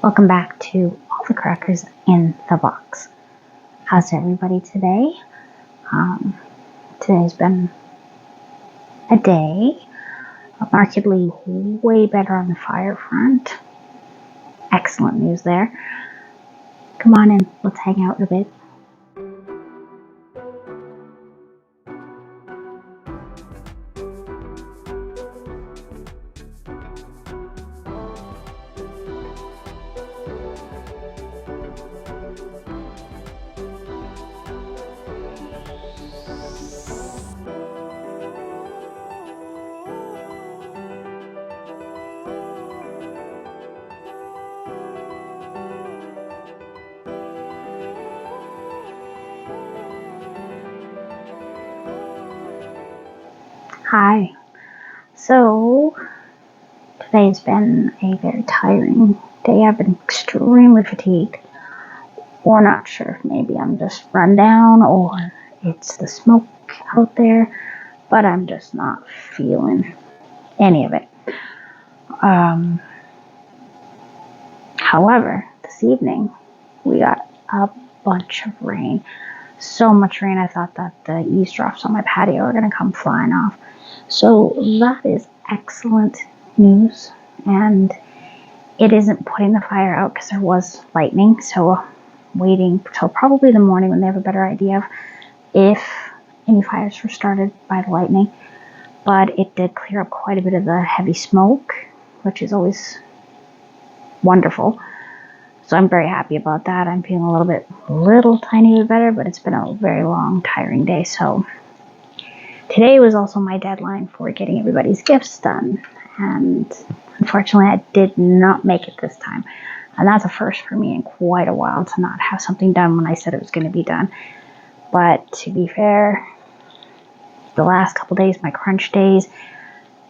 Welcome back to All the Crackers in the Box. How's everybody today? Today's been a day markedly way better on the fire front. Excellent news there. Come on in, let's hang out a bit. Hi. So, today's been a very tiring day. I've been extremely fatigued. Or not sure if maybe I'm just run down or it's the smoke out there, but I'm just not feeling any of it. However, this evening we got a bunch of rain. So much rain I thought that the eavesdrops on my patio are going to come flying off. So that is excellent news, and it isn't putting the fire out because there was lightning, so waiting till probably the morning when they have a better idea of if any fires were started by the lightning. But it did clear up quite a bit of the heavy smoke, which is always wonderful. So I'm very happy about that. I'm feeling a little tiny bit better, but it's been a very long, tiring day. So today was also my deadline for getting everybody's gifts done. And unfortunately, I did not make it this time. And that's a first for me in quite a while to not have something done when I said it was going to be done. But to be fair, the last couple days, my crunch days,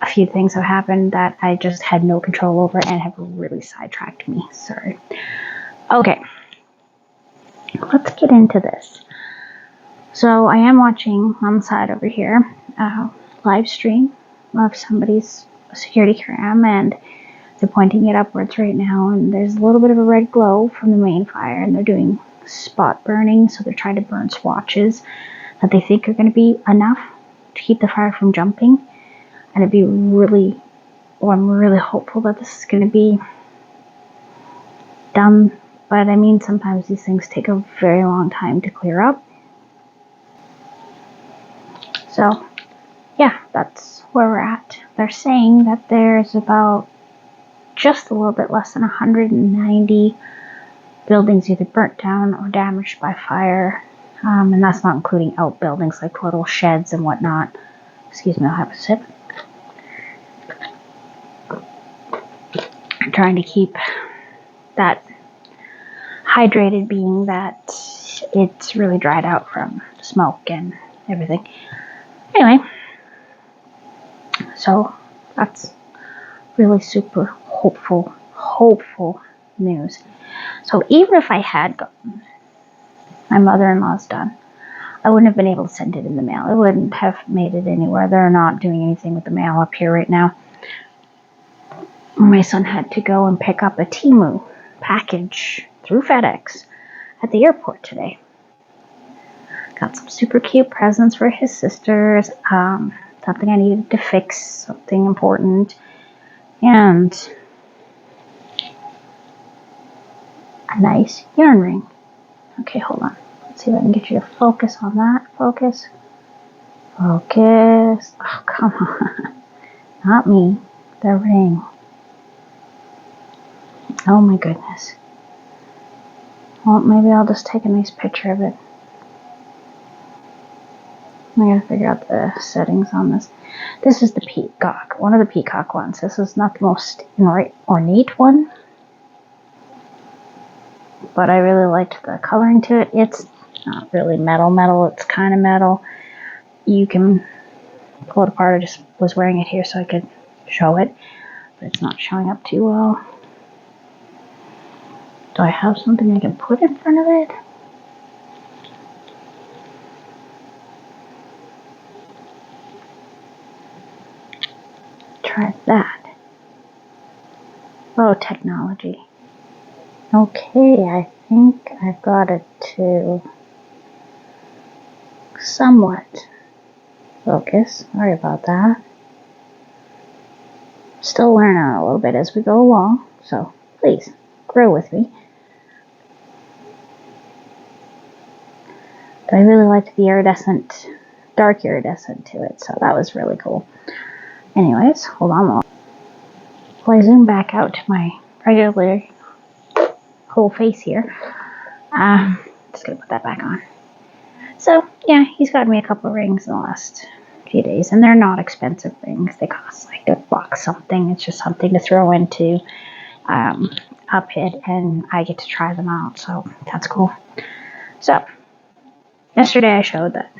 a few things have happened that I just had no control over and have really sidetracked me. Sorry. Okay, let's get into this. So I am watching on the side over here a live stream of somebody's security cam, and they're pointing it upwards right now, and there's a little bit of a red glow from the main fire, and they're doing spot burning, so they're trying to burn swatches that they think are going to be enough to keep the fire from jumping. And I'm really hopeful that this is going to be done. But I mean, sometimes these things take a very long time to clear up. So, yeah, that's where we're at. They're saying that there's about just a little bit less than 190 buildings either burnt down or damaged by fire. And that's not including outbuildings like little sheds and whatnot. Excuse me, I'll have a sip. I'm trying to keep that hydrated, being that it's really dried out from smoke and everything. Anyway, so that's really super hopeful news. So even if I had gotten my mother-in-law's done, I wouldn't have been able to send it in the mail. It wouldn't have made it anywhere. They're not doing anything with the mail up here right now. My son had to go and pick up a Temu package through FedEx at the airport today. Got some super cute presents for his sisters, something I needed to fix, something important, and a nice yarn ring. Okay, hold on. Let's see if I can get you to focus on that. Focus. Oh, come on. Not me. The ring. Oh my goodness. Well, maybe I'll just take a nice picture of it. I gotta figure out the settings on this. This is the peacock, one of the peacock ones. This is not the most ornate one, but I really liked the coloring to it. It's not really metal, it's kind of metal. You can pull it apart. I just was wearing it here so I could show it, but it's not showing up too well. Do I have something I can put in front of it? Try that. Oh, technology. Okay, I think I've got it to somewhat focus. Sorry about that. Still learning a little bit as we go along, so please grow with me. But I really liked the iridescent, dark iridescent to it, so that was really cool. Anyways, hold on. If I zoom back out to my regular whole face here, just gonna put that back on. So yeah, he's got me a couple of rings in the last few days, and they're not expensive rings. They cost like $1 something. It's just something to throw into Upit, and I get to try them out, so that's cool. So yesterday I showed that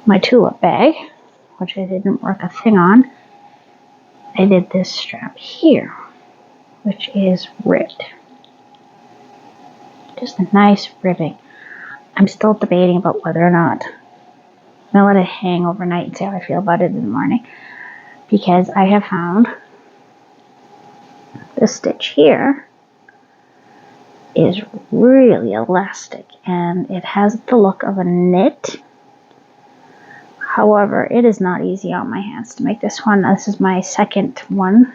my tulip bag, which I didn't work a thing on, I did this strap here, which is ribbed. Just a nice ribbing. I'm still debating about whether or not I'm going to let it hang overnight and see how I feel about it in the morning. Because I have found this stitch here is really elastic. And it has the look of a knit. However, it is not easy on my hands to make this one. This is my second one.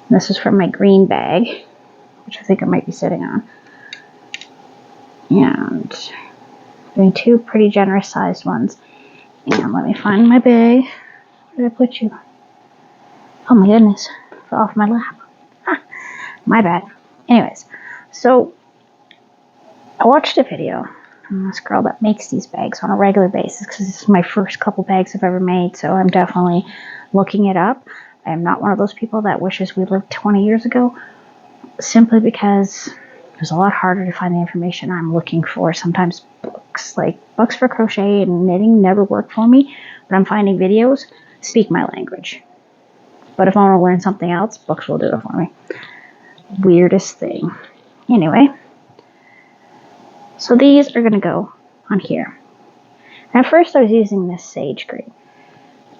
This is from my green bag, which I think I might be sitting on. And doing 2 pretty generous sized ones. And let me find my bag. Where did I put you? Oh my goodness, fell off my lap. My bad. Anyways, so I watched a video from this girl that makes these bags on a regular basis because this is my first couple bags I've ever made, so I'm definitely looking it up. I am not one of those people that wishes we lived 20 years ago, simply because it's a lot harder to find the information I'm looking for. Sometimes books for crochet and knitting never work for me, but I'm finding videos speak my language. But if I want to learn something else, books will do it for me. Weirdest thing. Anyway, so these are going to go on here. At first I was using this sage green.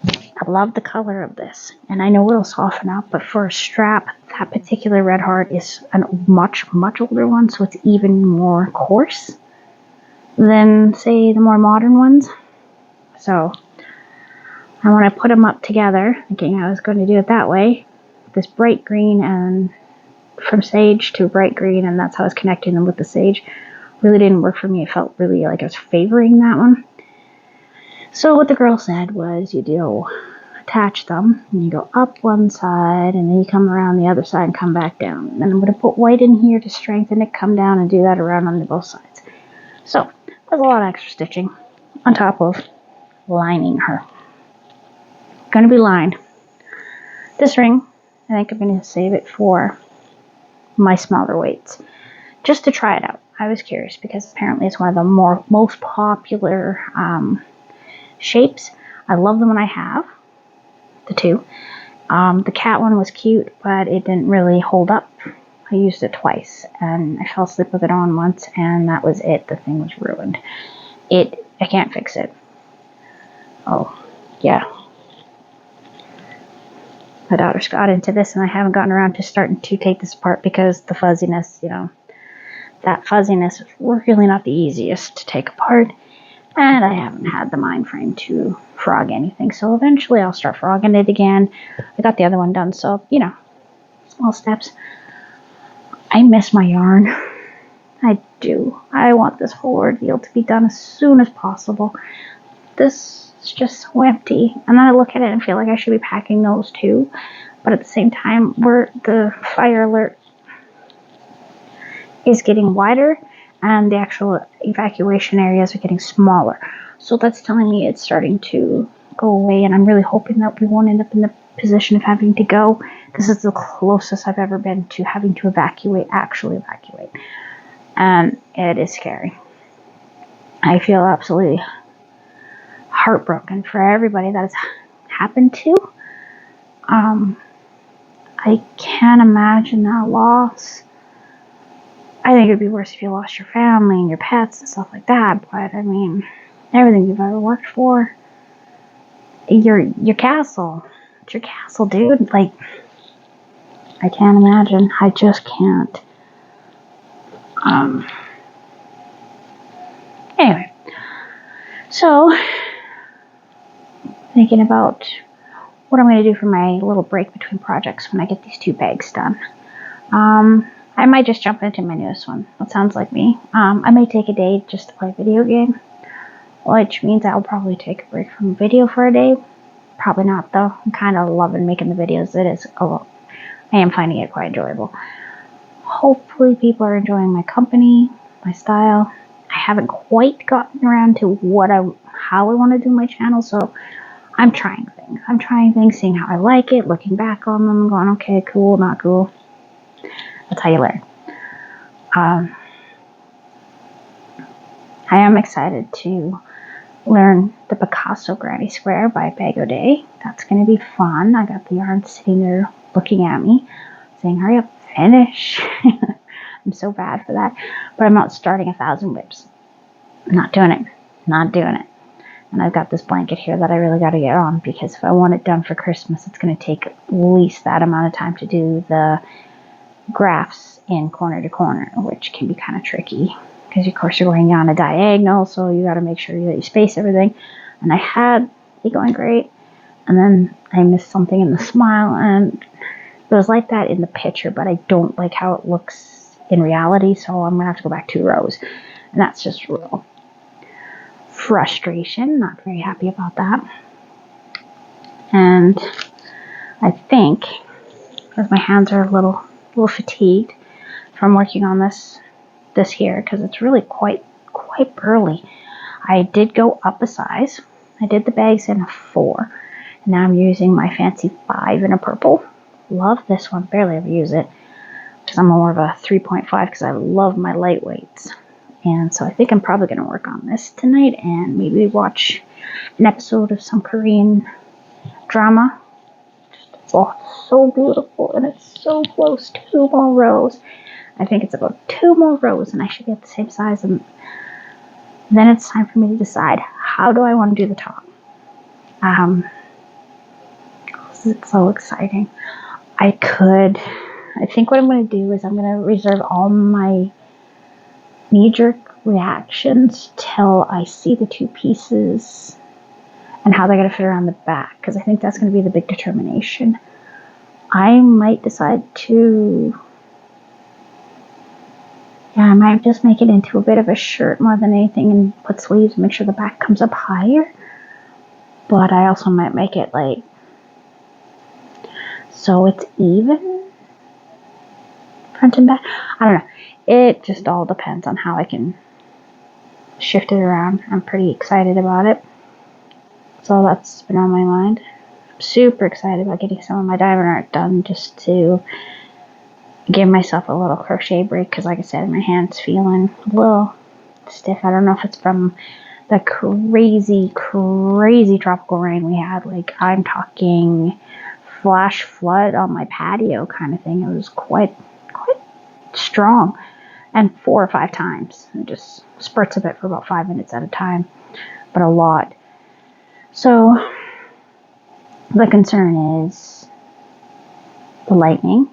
I love the color of this, and I know it'll soften up, but for a strap, that particular red heart is a much older one, so it's even more coarse than, say, the more modern ones. So, and when I put them up together, thinking I was going to do it that way, this bright green and from sage to bright green, and that's how I was connecting them with the sage, really didn't work for me. It felt really like I was favoring that one. So what the girl said was you do attach them, and you go up one side, and then you come around the other side and come back down. And then I'm going to put white in here to strengthen it, come down and do that around on both sides. So there's a lot of extra stitching on top of lining her. Going to be lined. This ring, I think I'm going to save it for my smaller weights, just to try it out. I was curious because apparently it's one of the most popular shapes. I love them when I have the 2. The cat one was cute, but it didn't really hold up. I used it twice, and I fell asleep with it on once, and that was it. The thing was ruined. I can't fix it. Oh, yeah. My daughter's got into this, and I haven't gotten around to starting to take this apart because the fuzziness, that fuzziness is really not the easiest to take apart. And I haven't had the mind frame to frog anything. So eventually I'll start frogging it again. I got the other one done, so, small steps. I miss my yarn. I do. I want this whole ordeal to be done as soon as possible. This is just so empty. And then I look at it and feel like I should be packing those too. But at the same time, the fire alert is getting wider, and the actual evacuation areas are getting smaller. So that's telling me it's starting to go away, and I'm really hoping that we won't end up in the position of having to go. This is the closest I've ever been to having to actually evacuate. And it is scary. I feel absolutely heartbroken for everybody that it's happened to. I can't imagine that loss. I think it would be worse if you lost your family and your pets and stuff like that, but I mean, everything you've ever worked for, your castle, it's your castle, dude. Like, I can't imagine. I just can't. Anyway, so thinking about what I'm going to do for my little break between projects when I get these 2 bags done. I might just jump into my newest one. That sounds like me. I may take a day just to play a video game, which means I'll probably take a break from video for a day. Probably not, though. I'm kind of loving making the videos. I am finding it quite enjoyable. Hopefully people are enjoying my company, my style. I haven't quite gotten around to how I want to do my channel, so I'm trying things. I'm trying things, seeing how I like it, looking back on them, going, okay, cool, not cool. That's how you learn. I am excited to learn the Picasso Granny Square by Bag O'Day. That's going to be fun. I got the yarn sitting there looking at me, saying, hurry up, finish. I'm so bad for that. But I'm not starting 1,000 whips. Not doing it. Not doing it. And I've got this blanket here that I really got to get on, because if I want it done for Christmas, it's going to take at least that amount of time to do the graphs in corner to corner, which can be kind of tricky, because of course you're going on a diagonal, so you got to make sure that you space everything. And I had it going great, and then I missed something in the smile, and it was like that in the picture, but I don't like how it looks in reality, so I'm going to have to go back 2 rows. And that's just real frustration. Not very happy about that. And I think, because my hands are a little fatigued from working on this here, because it's really quite burly. I did go up a size. I did the bags in a 4, and now I'm using my fancy 5 in a purple. Love this one. Barely ever use it, because I'm more of a 3.5, because I love my lightweights. And so I think I'm probably going to work on this tonight and maybe watch an episode of some Korean drama. Oh, it's so beautiful, and it's so close. 2 more rows. I think it's about 2 more rows, and I should get the same size. And then it's time for me to decide, how do I want to do the top? It's so exciting. I think what I'm going to do is I'm going to reserve all my knee-jerk reactions till I see the 2 pieces and how they're going to fit around the back, because I think that's going to be the big determination. I might decide to, I might just make it into a bit of a shirt more than anything, and put sleeves and make sure the back comes up higher. But I also might make it like, so it's even front and back. I don't know. It just all depends on how I can shift it around. I'm pretty excited about it. So that's been on my mind. I'm super excited about getting some of my diamond art done, just to give myself a little crochet break, because like I said, my hand's feeling a little stiff. I don't know if it's from the crazy tropical rain we had. Like, I'm talking flash flood on my patio kind of thing. It was quite strong, and 4 or 5 times. It just spurts of it for about 5 minutes at a time, but a lot. So the concern is the lightning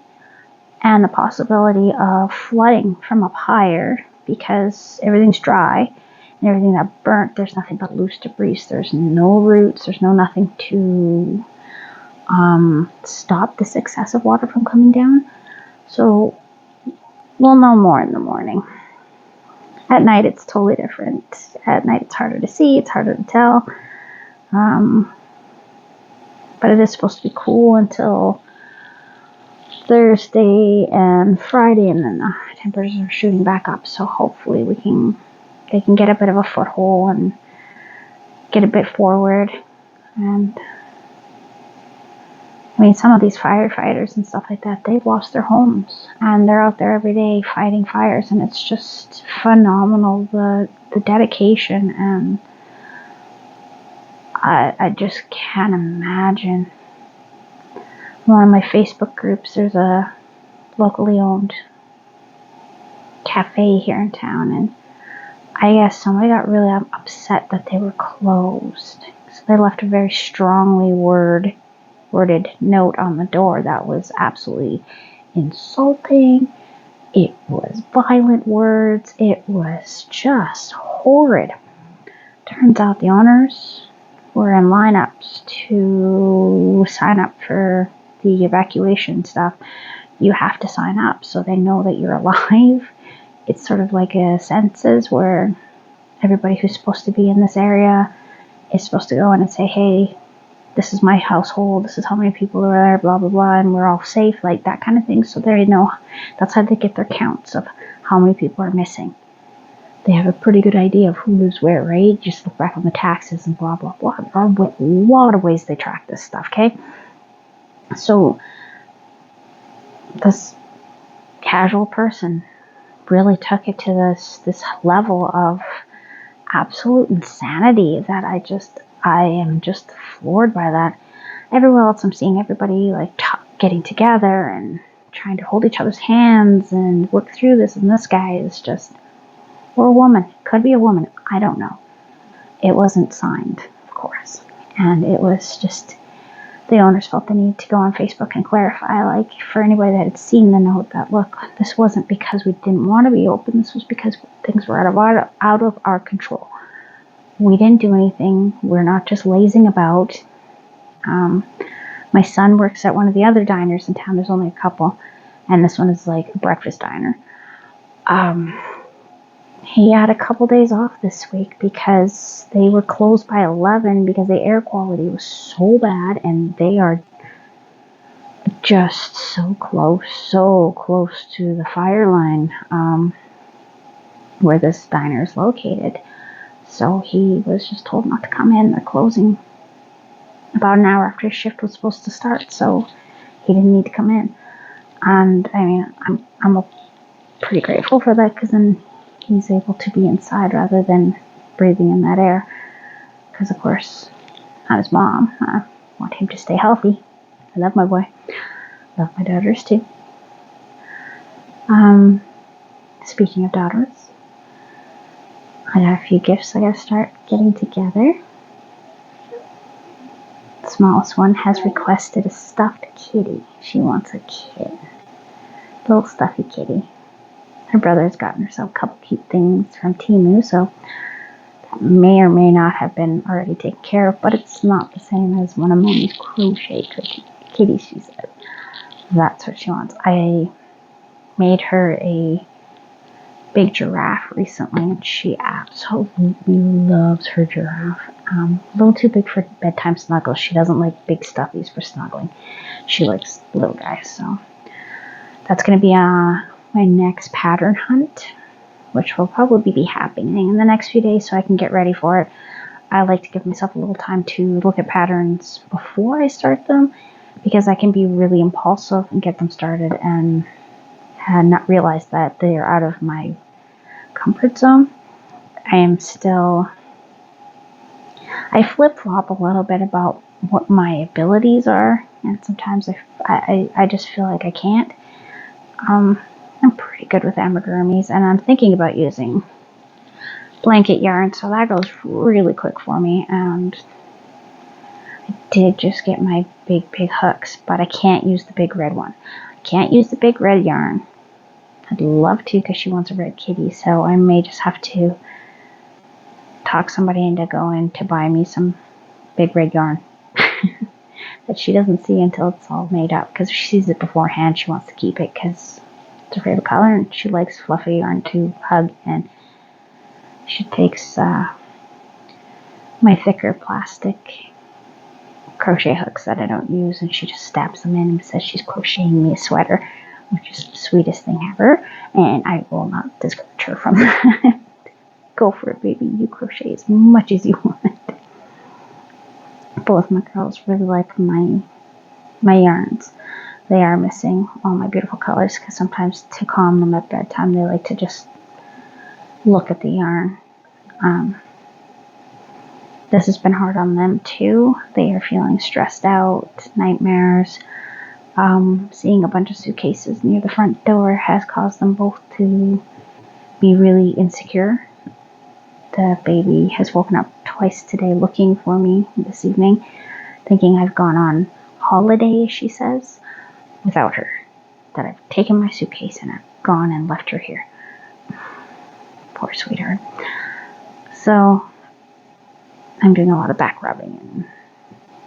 and the possibility of flooding from up higher, because everything's dry and everything that burnt, there's nothing but loose debris. There's no roots, there's no nothing to stop this excessive water from coming down. So we'll know more in the morning. At night, it's totally different. At night, it's harder to see, it's harder to tell. But it is supposed to be cool until Thursday and Friday, and then the temperatures are shooting back up. So hopefully they can get a bit of a foothold and get a bit forward. And I mean, some of these firefighters and stuff like that, they've lost their homes, and they're out there every day fighting fires, and it's just phenomenal, the dedication, and I just can't imagine. One of my Facebook groups, there's a locally owned cafe here in town, and I guess somebody got really upset that they were closed, so they left a very strongly worded note on the door that was absolutely insulting. It was violent words. It was just horrid. Turns out the owners were in lineups to sign up for the evacuation stuff. You have to sign up so they know that you're alive. It's sort of like a census where everybody who's supposed to be in this area is supposed to go in and say, hey, this is my household, this is how many people are there, blah, blah, blah, and we're all safe, like that kind of thing. So they know, that's how they get their counts of how many people are missing. They have a pretty good idea of who lives where, right? Just look back on the taxes and blah, blah, blah. There are a lot of ways they track this stuff, okay? So this casual person really took it to this level of absolute insanity that I am just floored by that. Everywhere else I'm seeing everybody like getting together and trying to hold each other's hands and work through this, and this guy is just, or a woman, could be a woman, I don't know. It wasn't signed, of course, and it was just, the owners felt the need to go on Facebook and clarify, like, for anybody that had seen the note, that look, this wasn't because we didn't want to be open, this was because things were out of our control. We didn't do anything. We're not just lazing about. My son works at one of the other diners in town. There's only a couple, and this one is like a breakfast diner. He had a couple days off this week because they were closed by 11 because the air quality was so bad, and they are just so close to the fire line where this diner is located. So he was just told not to come in. They're closing about an hour after his shift was supposed to start, so he didn't need to come in. And I mean, I'm pretty grateful for that, because then he's able to be inside rather than breathing in that air. Because of course, I'm his mom. I want him to stay healthy. I love my boy. Love my daughters too. Speaking of daughters, I got a few gifts I gotta start getting together. The smallest one has requested a stuffed kitty. She wants a kitten. Little stuffy kitty. Her brother's gotten herself a couple cute things from Temu, so that may or may not have been already taken care of, but it's not the same as one of Mommy's crochet kitties, she said. That's what she wants. I made her a big giraffe recently, and she absolutely loves her giraffe. A little too big for bedtime snuggles. She doesn't like big stuffies for snuggling. She likes little guys, so that's going to be my next pattern hunt, which will probably be happening in the next few days, so I can get ready for it. I like to give myself a little time to look at patterns before I start them, because I can be really impulsive and get them started and not realize that they are out of my comfort zone. I flip-flop a little bit about what my abilities are, and sometimes I just feel like I can't. I'm pretty good with amigurumis, and I'm thinking about using blanket yarn, so that goes really quick for me. And I did just get my big hooks, but I can't use the big red one. I can't use the big red yarn. I'd love to, because she wants a red kitty, so I may just have to talk somebody into going to buy me some big red yarn that she doesn't see until it's all made up, because if she sees it beforehand, she wants to keep it because it's her favorite color, and she likes fluffy yarn to hug. And she takes my thicker plastic crochet hooks that I don't use, and she just stabs them in and says she's crocheting me a sweater, which is the sweetest thing ever, and I will not discourage her from that. Go for it, baby. You crochet as much as you want. Both my girls really like my yarns. They are missing all my beautiful colors, because sometimes to calm them at bedtime, they like to just look at the yarn. This has been hard on them too. They are feeling stressed out, nightmares. Seeing a bunch of suitcases near the front door has caused them both to be really insecure. The baby has woken up twice today looking for me this evening, thinking I've gone on holiday, she says, without her. that I've taken my suitcase and I've gone and left her here. Poor sweetheart. So I'm doing a lot of back rubbing and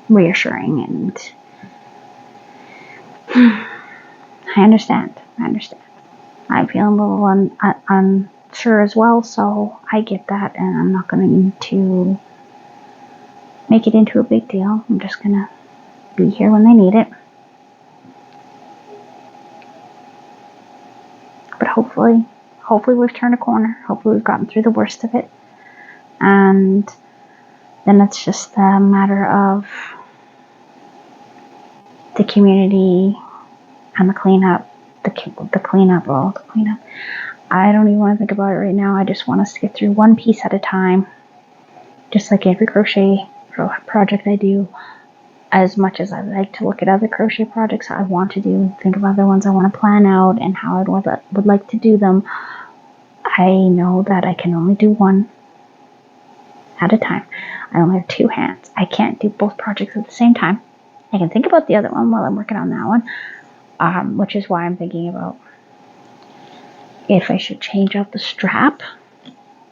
reassuring, and I understand. I'm feeling a little unsure as well, so I get that, and I'm not going to make it into a big deal. I'm just going to be here when they need it. But hopefully we've turned a corner. Hopefully we've gotten through the worst of it. And then it's just a matter of the community and the cleanup. The cleanup. I don't even want to think about it right now. I just want us to get through one piece at a time. Just like every crochet project I do. As much as I like to look at other crochet projects I want to do, think of other ones I want to plan out and how I would like to do them, I know that I can only do one at a time. I only have 2 hands. I can't do both projects at the same time. I can think about the other one while I'm working on that one, which is why I'm thinking about if I should change out the strap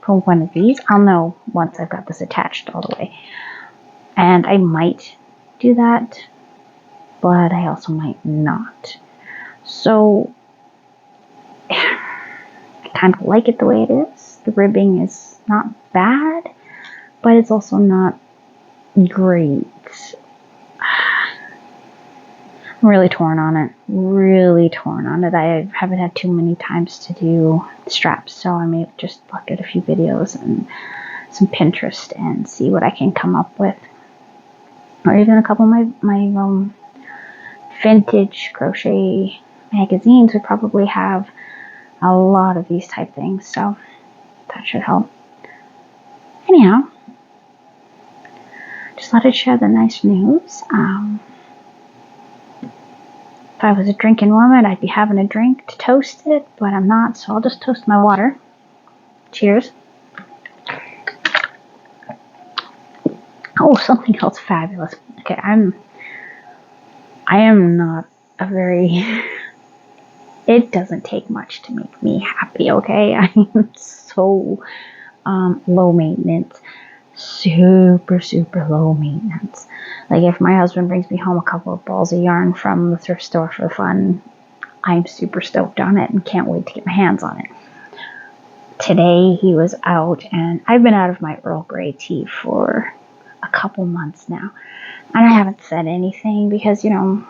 for one of these. I'll know once I've got this attached all the way. And I might do that, but I also might not. So I kind of like it the way it is. The ribbing is not bad, but it's also not great. I'm really torn on it. I haven't had too many times to do straps, so I may just look at a few videos and some Pinterest and see what I can come up with. Or even a couple of my vintage crochet magazines would probably have a lot of these type things, so that should help. Anyhow, just thought I'd share the nice news. If I was a drinking woman, I'd be having a drink to toast it, but I'm not, so I'll just toast my water. Cheers. Oh, something else fabulous. Okay, I am not a very, it doesn't take much to make me happy, okay? I am so low maintenance. Super low maintenance. Like if my husband brings me home a couple of balls of yarn from the thrift store for fun, I'm super stoked on it and can't wait to get my hands on it. Today he was out, and I've been out of my Earl Grey tea for a couple months now, and I haven't said anything because, you know,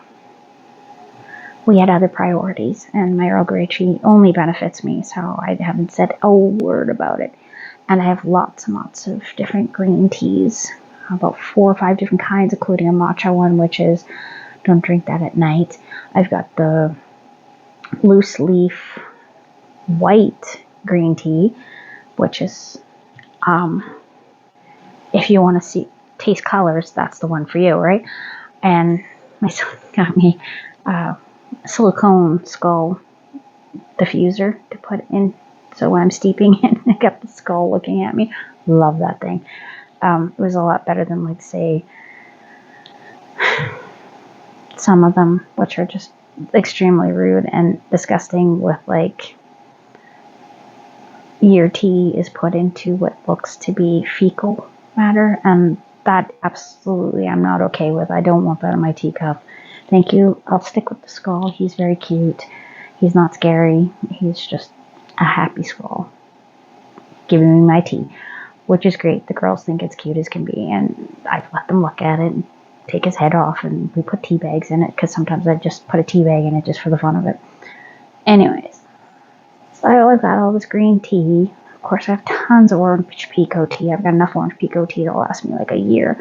we had other priorities, and my Earl Grey tea only benefits me, so I haven't said a word about it. And I have lots and lots of different green teas, about 4 or 5 different kinds, including a matcha one, which is don't drink that at night. I've got the loose leaf white green tea, which is, if you want to taste colors, that's the one for you, right? And my son got me a silicone skull diffuser to put in, so when I'm steeping it, I got the skull looking at me. Love that thing. It was a lot better than, like, say, some of them, which are just extremely rude and disgusting, with, like, your tea is put into what looks to be fecal matter, and that absolutely I'm not okay with. I don't want that in my teacup. Thank you. I'll stick with the skull. He's very cute. He's not scary. He's just a happy skull giving me my tea, which is great. The girls think it's cute as can be, and I let them look at it and take his head off, and we put tea bags in it, because sometimes I just put a tea bag in it just for the fun of it. Anyways, so I've got all this green tea. Of course, I have tons of orange pekoe tea. I've got enough orange pekoe tea to last me like a year.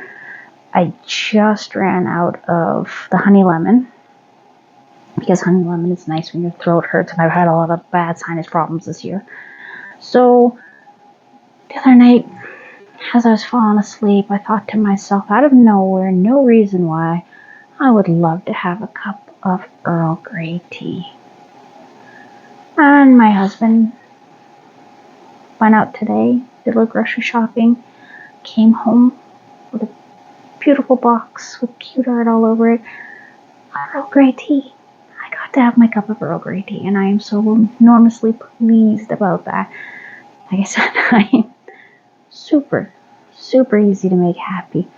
I just ran out of the honey lemon, because honey lemon is nice when your throat hurts, and I've had a lot of bad sinus problems this year. So the other night, as I was falling asleep, I thought to myself, out of nowhere, no reason why, I would love to have a cup of Earl Grey tea. And my husband went out today, did a little grocery shopping, came home with a beautiful box with cute art all over it. Earl Grey tea. I got got to have my cup of Earl Grey tea, and I am so enormously pleased about that. Like I said, I'm super, super easy to make happy.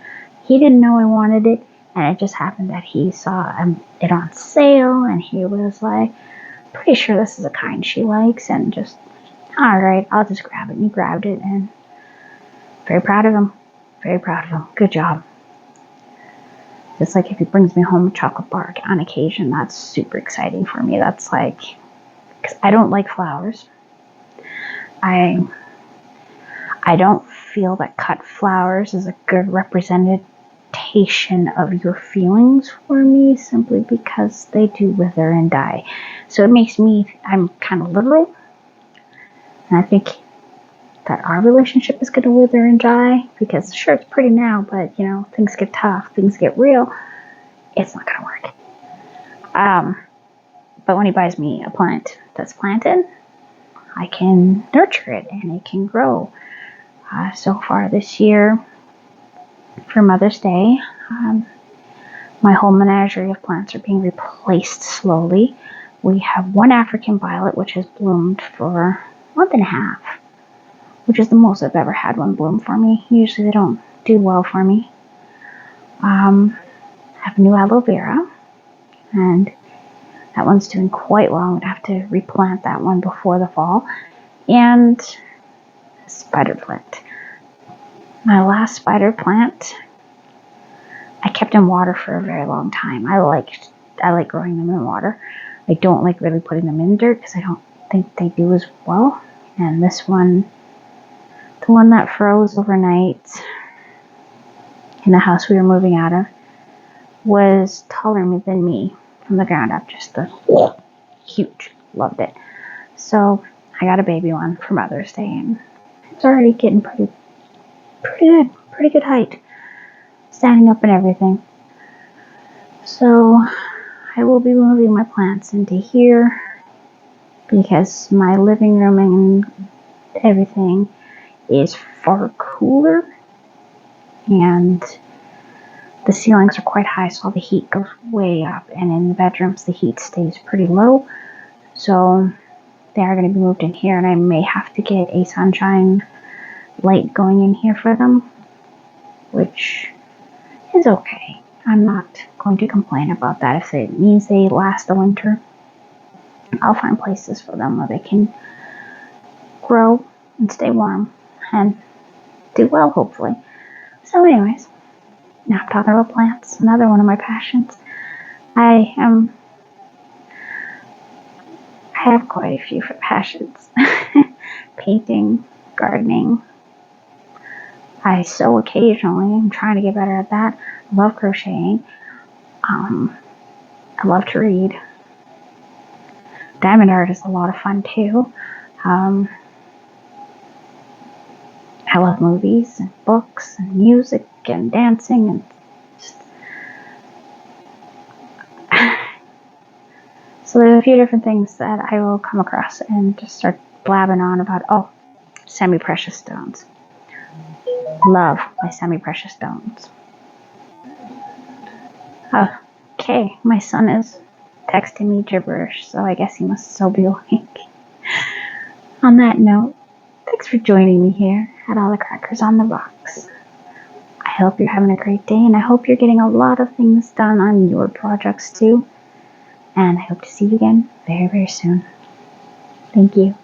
He didn't know I wanted it, and it just happened that he saw it on sale, and he was like, pretty sure this is a kind she likes, and just, alright, I'll just grab it. And he grabbed it, and very proud of him. Very proud of him. Good job. Just like if he brings me home a chocolate bar on occasion, that's super exciting for me. That's like, because I don't like flowers. I don't feel that cut flowers is a good representation of your feelings for me, simply because they do wither and die. So it makes me, I'm kind of literal, and I think that our relationship is going to wither and die, because sure, it's pretty now, but you know, things get tough, things get real, it's not going to work. But when he buys me a plant that's planted, I can nurture it and it can grow. So far this year, for Mother's Day, my whole menagerie of plants are being replaced slowly. We have one African violet, which has bloomed for a month and a half, which is the most I've ever had one bloom for me. Usually they don't do well for me. I have a new aloe vera, and that one's doing quite well. I'm going to have to replant that one before the fall. And a spider plant. My last spider plant, I kept in water for a very long time. I like growing them in water. I don't like really putting them in dirt because I don't think they do as well. And this one, the one that froze overnight in the house we were moving out of, was taller than me from the ground up. Just huge. Loved it. So I got a baby one for Mother's Day, and it's already getting pretty good height, standing up and everything. So I will be moving my plants into here because my living room and everything is far cooler, and the ceilings are quite high, so all the heat goes way up, and in the bedrooms the heat stays pretty low. So they are going to be moved in here, and I may have to get a sunshine light going in here for them, which is okay. I'm not going to complain about that. If it means they last the winter, I'll find places for them where they can grow and stay warm and do well, hopefully. So anyways, now I'm talking about plants, another one of my passions. I have quite a few passions. Painting, gardening. I sew occasionally. I'm trying to get better at that. I love crocheting. I love to read. Diamond art is a lot of fun too. I love movies and books and music and dancing and just so there's a few different things that I will come across and just start blabbing on about. Oh, semi-precious stones. Love my semi-precious stones. Okay, my son is texting me gibberish, so I guess he must still be awake. On that note, thanks for joining me here at All the Crackers on the Box. I hope you're having a great day, and I hope you're getting a lot of things done on your projects too. And I hope to see you again very, very soon. Thank you.